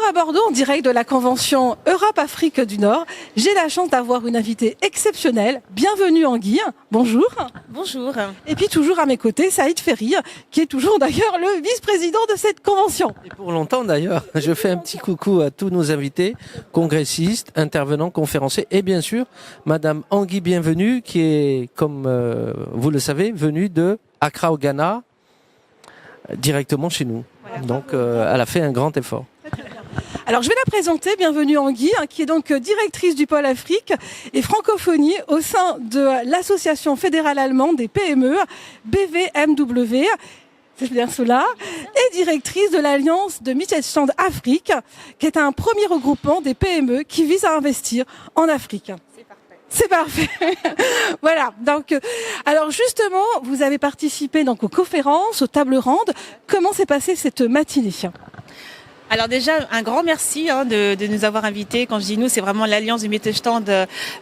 à Bordeaux, en direct de la convention Europe-Afrique du Nord. J'ai la chance d'avoir une invitée exceptionnelle. Bienvenue Anguille. Bonjour. Bonjour. Et puis toujours à mes côtés, Saïd Ferri, qui est toujours d'ailleurs le vice-président de cette convention. Et pour longtemps d'ailleurs, je fais un petit coucou à tous nos invités, congressistes, intervenants, conférenciers et bien sûr, Madame Anguille Bienvenue, qui est, comme vous le savez, venue de Accra au Ghana, directement chez nous. Voilà. Donc elle a fait un grand effort. Alors je vais la présenter, bienvenue Anguille, qui est donc directrice du pôle Afrique et francophonie au sein de l'Association fédérale allemande des PME, BVMW, c'est bien cela, et directrice de l'Alliance de Mittelstand Afrique, qui est un premier regroupement des PME qui vise à investir en Afrique. C'est parfait. Voilà. Donc, alors justement, vous avez participé donc aux conférences, aux tables rondes. Comment s'est passée cette matinée ? Alors déjà, un grand merci de nous avoir invités. Quand je dis nous, c'est vraiment l'Alliance du Mittelstand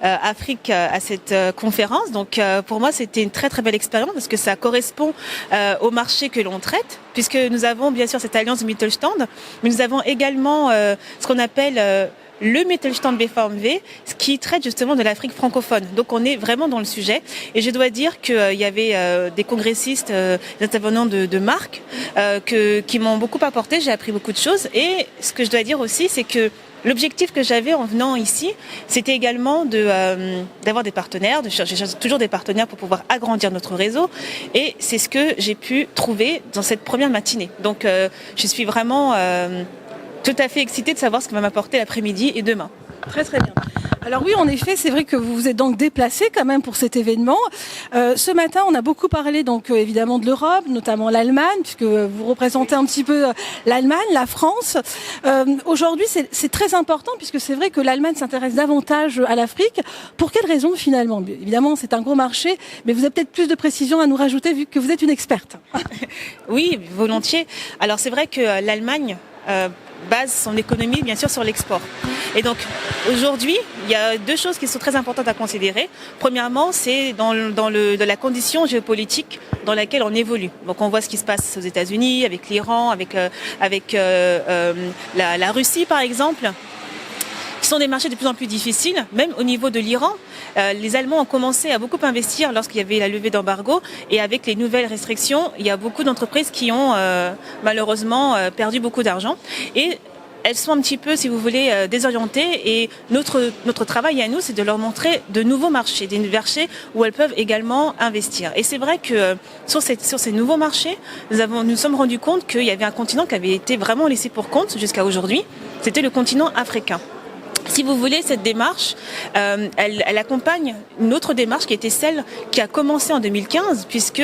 Afrique à cette conférence. Donc pour moi, c'était une très très belle expérience parce que ça correspond au marché que l'on traite, puisque nous avons bien sûr cette Alliance du Mittelstand, mais nous avons également ce qu'on appelle le Mittelstand BVMW, ce qui traite justement de l'Afrique francophone. Donc on est vraiment dans le sujet. Et je dois dire qu'il y avait des congressistes, des intervenants de marque qui m'ont beaucoup apporté. J'ai appris beaucoup de choses. Et ce que je dois dire aussi, c'est que l'objectif que j'avais en venant ici, c'était également d'avoir des partenaires, de chercher toujours des partenaires pour pouvoir agrandir notre réseau. Et c'est ce que j'ai pu trouver dans cette première matinée. Donc je suis vraiment tout à fait excitée de savoir ce que va m'apporter l'après-midi et demain. Très très bien. Alors oui, en effet, c'est vrai que vous vous êtes donc déplacé quand même pour cet événement. Ce matin, on a beaucoup parlé donc évidemment de l'Europe, notamment l'Allemagne, puisque vous représentez un petit peu l'Allemagne, la France. Aujourd'hui, c'est très important puisque c'est vrai que l'Allemagne s'intéresse davantage à l'Afrique. Pour quelles raisons finalement ? Évidemment, c'est un gros marché, mais vous avez peut-être plus de précisions à nous rajouter vu que vous êtes une experte. Oui, volontiers. Alors c'est vrai que l'Allemagne base son économie bien sûr sur l'export. Et donc aujourd'hui, il y a deux choses qui sont très importantes à considérer. Premièrement, c'est dans la condition géopolitique dans laquelle on évolue. Donc on voit ce qui se passe aux États-Unis, avec l'Iran, avec la Russie par exemple, qui sont des marchés de plus en plus difficiles, même au niveau de l'Iran. Les Allemands ont commencé à beaucoup investir lorsqu'il y avait la levée d'embargo et avec les nouvelles restrictions, il y a beaucoup d'entreprises qui ont malheureusement perdu beaucoup d'argent et elles sont un petit peu, si vous voulez, désorientées et notre travail à nous, c'est de leur montrer de nouveaux marchés, des marchés où elles peuvent également investir. Et c'est vrai que sur ces nouveaux marchés, nous sommes rendus compte qu'il y avait un continent qui avait été vraiment laissé pour compte jusqu'à aujourd'hui, c'était le continent africain. Si vous voulez, cette démarche, elle accompagne une autre démarche qui était celle qui a commencé en 2015, puisque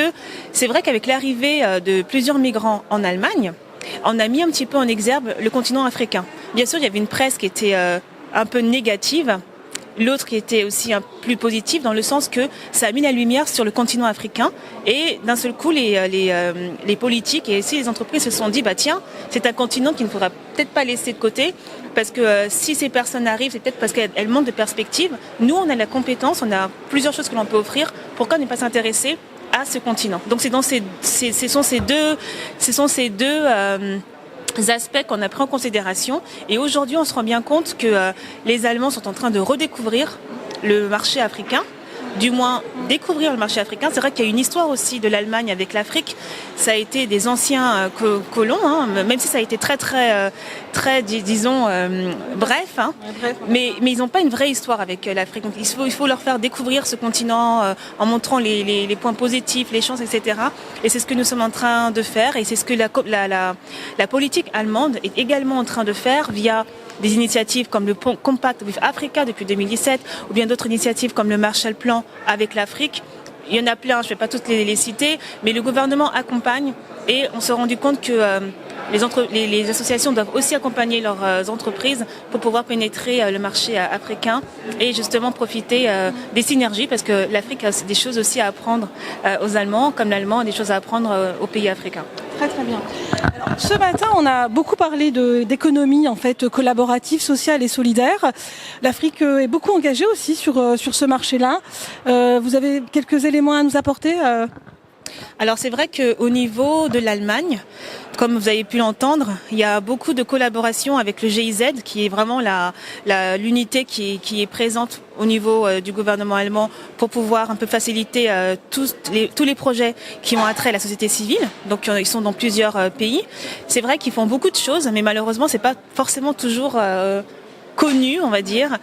c'est vrai qu'avec l'arrivée de plusieurs migrants en Allemagne, on a mis un petit peu en exergue le continent africain. Bien sûr, il y avait une presse qui était un peu négative, l'autre qui était aussi plus positive dans le sens que ça a mis la lumière sur le continent africain et d'un seul coup les politiques et aussi les entreprises se sont dit bah tiens, c'est un continent qu'il ne faudra peut-être pas laisser de côté parce que si ces personnes arrivent, c'est peut-être parce qu'elles manquent de perspective. Nous, on a la compétence, on a plusieurs choses que l'on peut offrir. Pourquoi ne pas s'intéresser à ce continent ? Donc ce sont ces deux aspects qu'on a pris en considération et aujourd'hui on se rend bien compte que les Allemands sont en train de redécouvrir le marché africain, du moins découvrir le marché africain. C'est vrai qu'il y a une histoire aussi de l'Allemagne avec l'Afrique, ça a été des anciens colons, même si ça a été très disons bref, mais ils n'ont pas une vraie histoire avec l'Afrique. Donc il faut leur faire découvrir ce continent en montrant les points positifs, les chances, etc. Et c'est ce que nous sommes en train de faire et c'est ce que la politique allemande est également en train de faire via des initiatives comme le Compact with Africa depuis 2017 ou bien d'autres initiatives comme le Marshall Plan avec l'Afrique. Il y en a plein, je ne vais pas toutes les citer, mais le gouvernement accompagne et on s'est rendu compte que les associations doivent aussi accompagner leurs entreprises pour pouvoir pénétrer le marché africain et justement profiter des synergies parce que l'Afrique a des choses aussi à apprendre aux Allemands comme l'Allemand a des choses à apprendre aux pays africains. Très très bien. Alors, ce matin, on a beaucoup parlé d'économie en fait collaborative, sociale et solidaire. L'Afrique est beaucoup engagée aussi sur ce marché-là. Vous avez quelques éléments à nous apporter Alors c'est vrai qu'au niveau de l'Allemagne, comme vous avez pu l'entendre, il y a beaucoup de collaboration avec le GIZ, qui est vraiment l'unité qui est présente au niveau du gouvernement allemand pour pouvoir un peu faciliter tous les projets qui ont attrait à la société civile. Donc ils sont dans plusieurs pays. C'est vrai qu'ils font beaucoup de choses, mais malheureusement c'est pas forcément toujours connu, on va dire.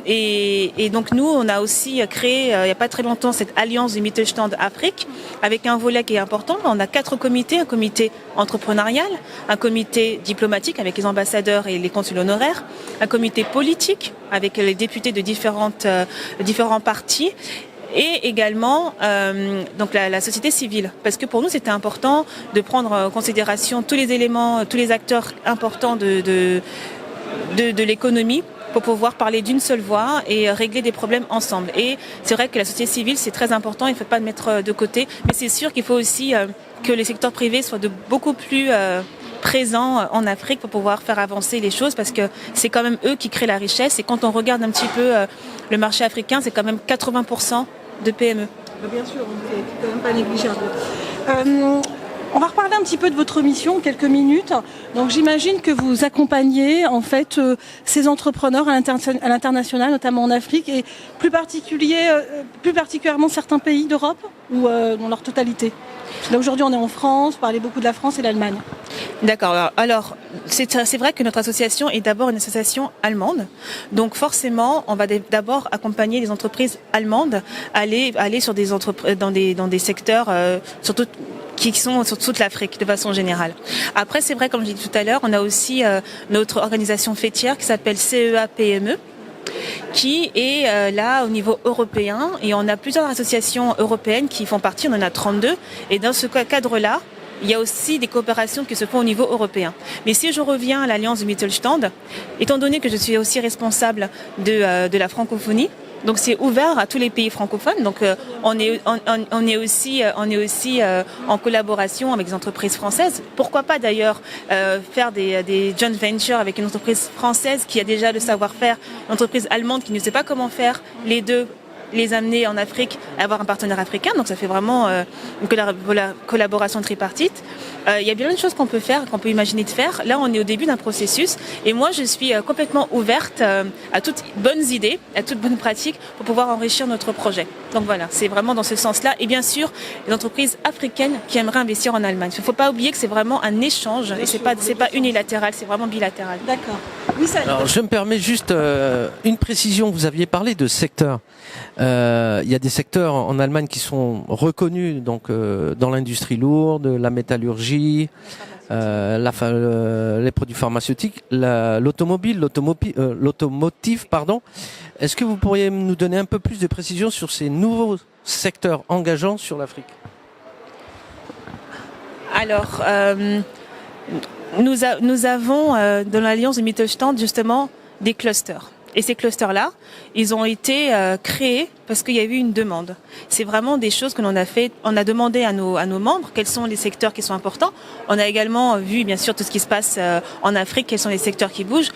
Et donc nous, on a aussi créé, il n'y a pas très longtemps, cette alliance du Mittelstand Afrique, avec un volet qui est important. On a 4 comités, un comité entrepreneurial, un comité diplomatique avec les ambassadeurs et les consuls honoraires, un comité politique avec les députés de différents partis, et également donc la société civile, parce que pour nous c'était important de prendre en considération tous les éléments, tous les acteurs importants de l'économie pour pouvoir parler d'une seule voix et régler des problèmes ensemble. Et c'est vrai que la société civile, c'est très important, il ne faut pas le mettre de côté, mais c'est sûr qu'il faut aussi que les secteurs privés soient beaucoup plus présents en Afrique pour pouvoir faire avancer les choses, parce que c'est quand même eux qui créent la richesse, et quand on regarde un petit peu le marché africain, c'est quand même 80% de PME. Bien sûr, c'est quand même pas négligeable. On va reparler un petit peu de votre mission, quelques minutes. Donc j'imagine que vous accompagnez en fait ces entrepreneurs à l'international, notamment en Afrique, et plus particulièrement certains pays d'Europe, ou dans leur totalité. Là aujourd'hui on est en France, vous parlez beaucoup de la France et l'Allemagne. D'accord. Alors c'est vrai que notre association est d'abord une association allemande. Donc forcément, on va d'abord accompagner les entreprises allemandes à aller sur des entreprises dans des secteurs surtout qui sont sur toute l'Afrique de façon générale. Après, c'est vrai, comme j'ai dit tout à l'heure, on a aussi notre organisation fêtière qui s'appelle CEA PME, qui est là au niveau européen, et on a plusieurs associations européennes qui font partie, on en a 32, et dans ce cadre-là, il y a aussi des coopérations qui se font au niveau européen. Mais si je reviens à l'Alliance du Mittelstand, étant donné que je suis aussi responsable de la francophonie, donc c'est ouvert à tous les pays francophones. Donc on est aussi en collaboration avec des entreprises françaises. Pourquoi pas d'ailleurs faire des joint ventures avec une entreprise française qui a déjà le savoir-faire, une entreprise allemande qui ne sait pas comment faire, les deux les amener en Afrique à avoir un partenaire africain. Donc ça fait vraiment une collaboration tripartite. Il y a bien de choses qu'on peut faire, qu'on peut imaginer de faire. Là, on est au début d'un processus, et moi, je suis complètement ouverte à toutes bonnes idées, à toutes bonnes pratiques pour pouvoir enrichir notre projet. Donc voilà, c'est vraiment dans ce sens-là. Et bien sûr, les entreprises africaines qui aimeraient investir en Allemagne. Il ne faut pas oublier que c'est vraiment un échange, et c'est pas unilatéral, c'est vraiment bilatéral. D'accord. Oui, ça... Alors, je me permets juste une précision. Vous aviez parlé de secteurs. Il y a des secteurs en Allemagne qui sont reconnus, donc dans l'industrie lourde, la métallurgie, les produits pharmaceutiques, l'automotive, pardon. Est-ce que vous pourriez nous donner un peu plus de précision sur ces nouveaux secteurs engageants sur l'Afrique ? Alors, nous avons dans l'Alliance du Mittelstand justement des clusters. Et ces clusters-là, ils ont été créés parce qu'il y a eu une demande. C'est vraiment des choses que l'on a fait. On a demandé à nos membres quels sont les secteurs qui sont importants. On a également vu, bien sûr, tout ce qui se passe en Afrique, quels sont les secteurs qui bougent.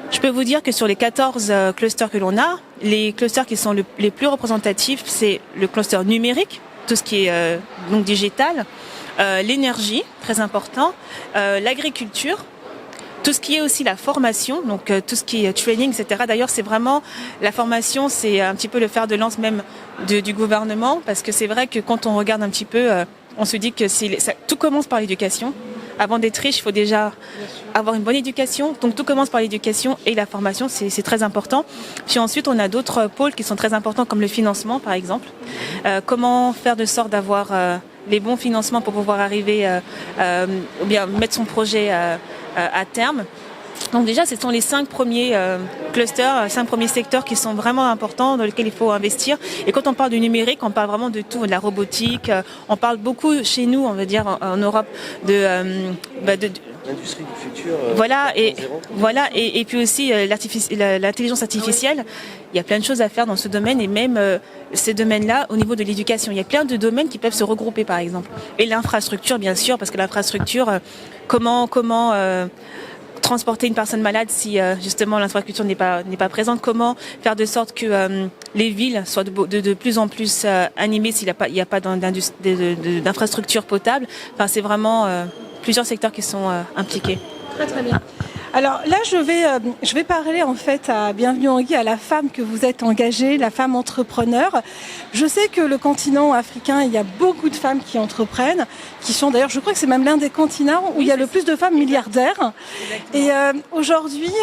Je peux vous dire que sur les 14 clusters que l'on a, les clusters qui sont les plus représentatifs, c'est le cluster numérique, tout ce qui est donc digital, l'énergie, très important, l'agriculture, tout ce qui est aussi la formation, donc tout ce qui est training, etc. D'ailleurs, c'est vraiment la formation, c'est un petit peu le fer de lance même du gouvernement, parce que c'est vrai que quand on regarde un petit peu, on se dit que tout commence par l'éducation. Avant d'être riche, il faut déjà avoir une bonne éducation. Donc tout commence par l'éducation et la formation, c'est très important. Puis ensuite, on a d'autres pôles qui sont très importants, comme le financement, par exemple. Comment faire de sorte d'avoir les bons financements pour pouvoir arriver, ou bien mettre son projet à terme. Donc déjà, ce sont les 5 premiers clusters, 5 premiers secteurs qui sont vraiment importants, dans lesquels il faut investir. Et quand on parle du numérique, on parle vraiment de tout, de la robotique. On parle beaucoup chez nous, on va dire en Europe, de l'industrie du futur. Et puis aussi l'intelligence artificielle. Il y a plein de choses à faire dans ce domaine, et même ces domaines-là au niveau de l'éducation. Il y a plein de domaines qui peuvent se regrouper, par exemple. Et l'infrastructure, bien sûr, parce que l'infrastructure, comment transporter une personne malade si justement l'infrastructure n'est pas présente, comment faire de sorte que les villes soient de plus en plus animées s'il n'y a pas d'infrastructure potable. Enfin, c'est vraiment plusieurs secteurs qui sont impliqués. Très très bien. Alors là, je vais parler en fait à Bienvenue Anguille, à la femme que vous êtes engagée, la femme entrepreneur. Je sais que le continent africain, il y a beaucoup de femmes qui entreprennent, qui sont d'ailleurs, je crois que c'est même l'un des continents où il y a le plus de femmes milliardaires. Exactement. Et aujourd'hui,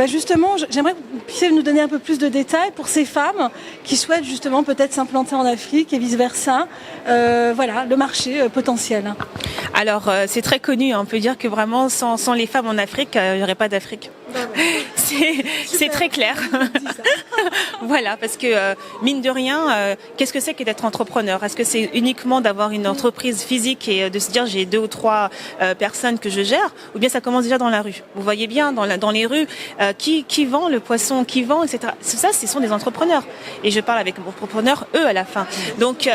justement, j'aimerais que vous puissiez nous donner un peu plus de détails pour ces femmes qui souhaitent justement peut-être s'implanter en Afrique et vice-versa. Voilà, le marché potentiel. Alors, c'est très connu, on peut dire que vraiment, sans les femmes en Afrique, il n'y aurait pas d'Afrique. C'est très clair. Voilà, parce que mine de rien, qu'est-ce que c'est que d'être entrepreneur? Est-ce que c'est uniquement d'avoir une entreprise physique et de se dire j'ai 2 ou 3 personnes que je gère, ou bien ça commence déjà dans la rue? Vous voyez bien dans les rues qui vend le poisson, qui vend, etc. Ça, ce sont des entrepreneurs. Et je parle avec entrepreneurs, eux, à la fin. Donc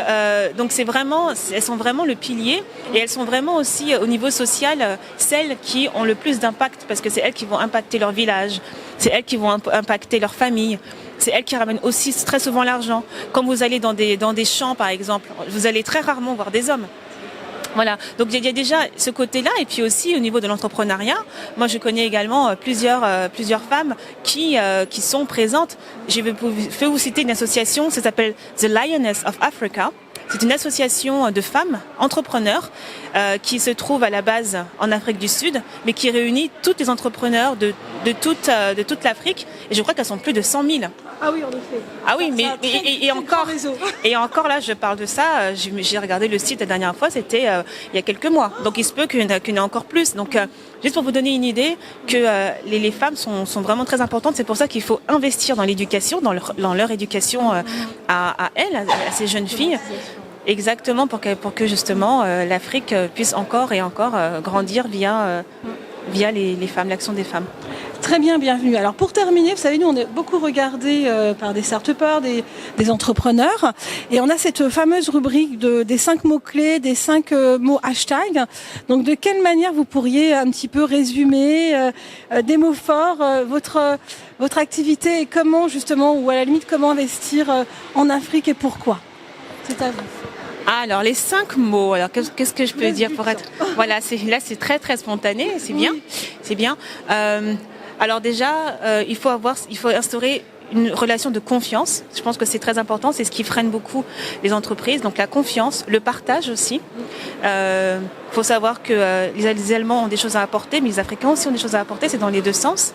c'est vraiment, elles sont vraiment le pilier, et elles sont vraiment aussi au niveau social celles qui ont le plus d'impact, parce que c'est elles qui vont impacter leur village, c'est elles qui vont impacter leur famille, c'est elles qui ramènent aussi très souvent l'argent. Quand vous allez dans des champs par exemple, vous allez très rarement voir des hommes. Voilà, donc il y a déjà ce côté-là, et puis aussi au niveau de l'entrepreneuriat, moi je connais également plusieurs femmes qui sont présentes. Je vais vous citer une association, ça s'appelle The Lioness of Africa. C'est une association de femmes entrepreneurs qui se trouve à la base en Afrique du Sud, mais qui réunit tous les entrepreneurs de toute l'Afrique. Et je crois qu'elles sont plus de 100 000. Ah oui, en effet. Ah oui, mais et encore là, je parle de ça. J'ai regardé le site la dernière fois, c'était il y a quelques mois. Donc il se peut qu'il y en ait encore plus. Donc juste pour vous donner une idée que les femmes sont vraiment très importantes. C'est pour ça qu'il faut investir dans l'éducation, dans leur éducation à elles, à ces jeunes filles. Exactement, pour que justement l'Afrique puisse encore et encore grandir via les femmes, l'action des femmes. Très bien, bienvenue. Alors pour terminer, vous savez, nous on est beaucoup regardés par des start-upers, des entrepreneurs, et on a cette fameuse rubrique des 5 mots-clés, des 5 mots hashtag. Donc de quelle manière vous pourriez un petit peu résumer des mots forts, votre activité, et comment justement, ou à la limite comment investir en Afrique et pourquoi? C'est à vous. Alors les 5 mots, alors qu'est-ce que je peux dire pour être... Voilà, là c'est très très spontané, c'est bien, c'est bien. Alors déjà, il faut instaurer une relation de confiance. Je pense que c'est très important, c'est ce qui freine beaucoup les entreprises. Donc la confiance, le partage aussi. Faut savoir que les Allemands ont des choses à apporter, mais les Africains aussi ont des choses à apporter, c'est dans les deux sens.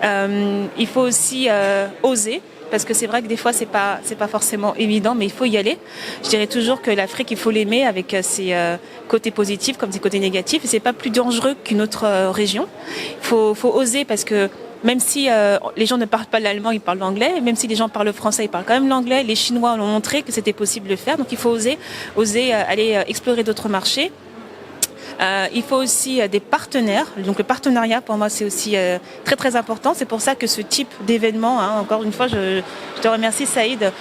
Il faut aussi oser. Parce que c'est vrai que des fois c'est pas forcément évident, mais il faut y aller. Je dirais toujours que l'Afrique, il faut l'aimer avec ses côtés positifs comme ses côtés négatifs, et c'est pas plus dangereux qu'une autre région. Il faut oser, parce que même si les gens ne parlent pas l'allemand, ils parlent l'anglais, et même si les gens parlent le français, ils parlent quand même l'anglais. Les Chinois ont montré que c'était possible de le faire, donc il faut oser aller explorer d'autres marchés. Il faut aussi des partenaires. Donc le partenariat, pour moi, c'est aussi très très important. C'est pour ça que ce type d'événement, encore une fois, je te remercie Saïd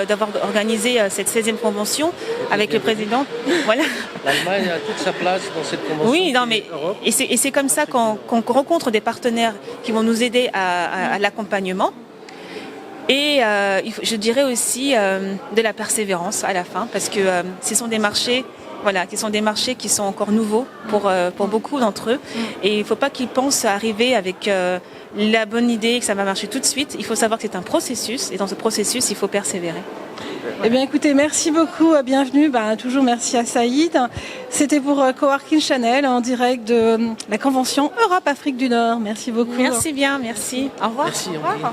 d'avoir organisé cette 16e convention avec le président. Voilà. L'Allemagne a toute sa place dans cette convention. Oui, non, mais et c'est comme ça qu'on rencontre des partenaires qui vont nous aider à l'accompagnement. Et je dirais aussi de la persévérance à la fin, parce que ce sont des marchés. Voilà, qui sont des marchés qui sont encore nouveaux pour beaucoup d'entre eux. Et il ne faut pas qu'ils pensent arriver avec la bonne idée, que ça va marcher tout de suite. Il faut savoir que c'est un processus, et dans ce processus, il faut persévérer. Eh bien, écoutez, merci beaucoup, bienvenue. Toujours merci à Saïd. C'était pour Coworking Channel en direct de la convention Europe-Afrique du Nord. Merci beaucoup. Merci bien, merci. Au revoir. Merci, au revoir.